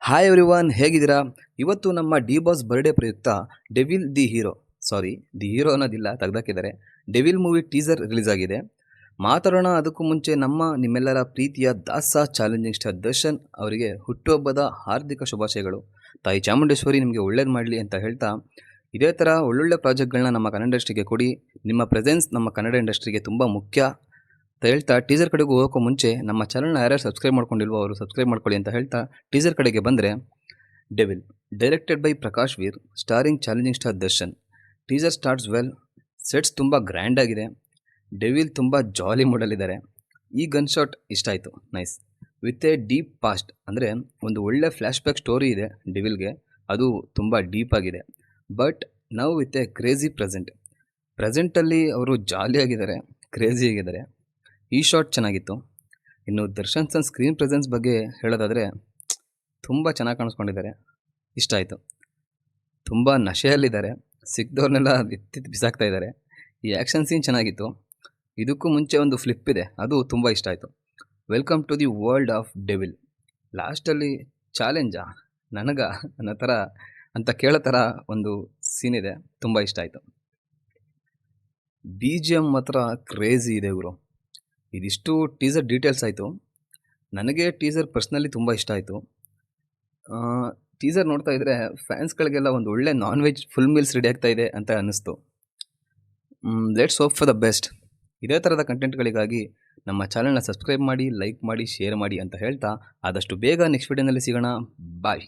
Hi everyone, ಹೇಗಿದ್ದೀರಾ? ಇವತ್ತು ನಮ್ಮ ಡಿ ಬಾಸ್ ಬರ್ಡೇ ಪ್ರಯುಕ್ತ devil the hero the hero ಅನ್ನೋದಿಲ್ಲ, ತೆಗೆದಾಕಿದ್ದಾರೆ. ಡೆವಿಲ್ ಮೂವಿ ಟೀಸರ್ ರಿಲೀಸ್ ಆಗಿದೆ. ಮಾತಾಡೋಣ ಅದಕ್ಕೂ ಮುಂಚೆ ನಿಮ್ಮೆಲ್ಲರ ಪ್ರೀತಿಯ ದಾಸ ಚಾಲೆಂಜಿಂಗ್ ಸ್ಟಾರ್ ದರ್ಶನ್ ಅವರಿಗೆ ಹುಟ್ಟುಹಬ್ಬದ ಹಾರ್ದಿಕ ಶುಭಾಶಯಗಳು. ತಾಯಿ ಚಾಮುಂಡೇಶ್ವರಿ ನಿಮಗೆ ಒಳ್ಳೇದು ಮಾಡಲಿ ಅಂತ ಹೇಳ್ತಾ, ಇದೇ ಥರ ಒಳ್ಳೊಳ್ಳೆ ಪ್ರಾಜೆಕ್ಟ್ಗಳನ್ನ ನಮ್ಮ ಕನ್ನಡ ಇಂಡಸ್ಟ್ರಿಗೆ ಕೊಡಿ. ನಿಮ್ಮ ಪ್ರೆಸೆನ್ಸ್ ನಮ್ಮ ಕನ್ನಡ ಇಂಡಸ್ಟ್ರಿಗೆ ತುಂಬ ಮುಖ್ಯ ಅಂತ ಹೇಳ್ತಾ, ಟೀಸರ್ ಕಡೆಗೂ ಹೋಗೋಕ್ಕೂ ಮುಂಚೆ ನಮ್ಮ ಚಾನಲ್ನ ಯಾರ್ಯಾರು ಸಬ್ಸ್ಕ್ರೈಬ್ ಮಾಡ್ಕೊಂಡಿಲ್ವೋ ಅವರು ಸಬ್ಸ್ಕ್ರೈಬ್ ಮಾಡ್ಕೊಳ್ಳಿ ಅಂತ ಹೇಳ್ತಾ, ಟೀಸರ್ ಕಡೆಗೆ ಬಂದರೆ, devil directed by Prakash Veer, starring challenging star Darshan. Teaser starts well. Sets ತುಂಬ ಗ್ರ್ಯಾಂಡ್ ಆಗಿದೆ. ಡೆವಿಲ್ ತುಂಬ ಜಾಲಿ ಮೂಡಲ್ಲಿದ್ದಾರೆ. ಈ ಗನ್ ಶಾಟ್ ಇಷ್ಟ ಆಯಿತು, nice. With a deep past, ಅಂದರೆ ಒಂದು ಒಳ್ಳೆ ಫ್ಲ್ಯಾಶ್ ಬ್ಯಾಕ್ ಸ್ಟೋರಿ ಇದೆ ಡೆವಿಲ್ಗೆ, ಅದು ತುಂಬ ಡೀಪ್ ಆಗಿದೆ. ಬಟ್ ನಾವು ವಿತ್ ಎ ಕ್ರೇಜಿ ಪ್ರೆಸೆಂಟಲ್ಲಿ ಅವರು ಜಾಲಿಯಾಗಿದ್ದಾರೆ, ಕ್ರೇಜಿ ಆಗಿದ್ದಾರೆ. ಈ ಶಾಟ್ ಚೆನ್ನಾಗಿತ್ತು. ಇನ್ನು ದರ್ಶನ್ ಸನ್ ಸ್ಕ್ರೀನ್ ಪ್ರೆಸೆನ್ಸ್ ಬಗ್ಗೆ ಹೇಳೋದಾದರೆ ತುಂಬ ಚೆನ್ನಾಗಿ ಕಾಣಿಸ್ಕೊಂಡಿದ್ದಾರೆ, ಇಷ್ಟ ಆಯಿತು. ತುಂಬ ನಶೆಯಲ್ಲಿದ್ದಾರೆ, ಸಿಕ್ದವ್ರನ್ನೆಲ್ಲ ಬಿಸಾಕ್ತಾ ಇದ್ದಾರೆ. ಈ ಆ್ಯಕ್ಷನ್ ಸೀನ್ ಚೆನ್ನಾಗಿತ್ತು. ಇದಕ್ಕೂ ಮುಂಚೆ ಒಂದು ಫ್ಲಿಪ್ ಇದೆ, ಅದು ತುಂಬ ಇಷ್ಟ ಆಯಿತು. Welcome to the world of devil. ಲಾಸ್ಟಲ್ಲಿ ಚಾಲೆಂಜಾ ನನಗ ಅನ್ನೋ ಥರ ಅಂತ ಕೇಳೋ ಥರ ಒಂದು ಸೀನ್ ಇದೆ, ತುಂಬ ಇಷ್ಟ ಆಯಿತು. BGM ಮಾತ್ರ ಕ್ರೇಜಿ ಇದೆ ಗುರು. ಇದಿಷ್ಟು ಟೀಸರ್ ಡೀಟೇಲ್ಸ್ ಆಯಿತು. ನನಗೆ ಟೀಸರ್ ಪರ್ಸ್ನಲಿ ತುಂಬ ಇಷ್ಟ ಆಯಿತು. ಟೀಸರ್ ನೋಡ್ತಾ ಇದ್ದರೆ ಫ್ಯಾನ್ಸ್ಗಳಿಗೆಲ್ಲ ಒಂದು ಒಳ್ಳೆ non veg full meals ready ಆಗ್ತಾ ಇದೆ ಅಂತ ಅನ್ನಿಸ್ತು. Let's hope for the best. ಇದೇ ಥರದ ಕಂಟೆಂಟ್ಗಳಿಗಾಗಿ ನಮ್ಮ ಚಾನಲ್ನ ಸಬ್ಸ್ಕ್ರೈಬ್ ಮಾಡಿ, ಲೈಕ್ ಮಾಡಿ, ಶೇರ್ ಮಾಡಿ ಅಂತ ಹೇಳ್ತಾ, ಆದಷ್ಟು ಬೇಗ ನೆಕ್ಸ್ಟ್ ವಿಡಿಯೋನಲ್ಲಿ ಸಿಗೋಣ. ಬಾಯ್.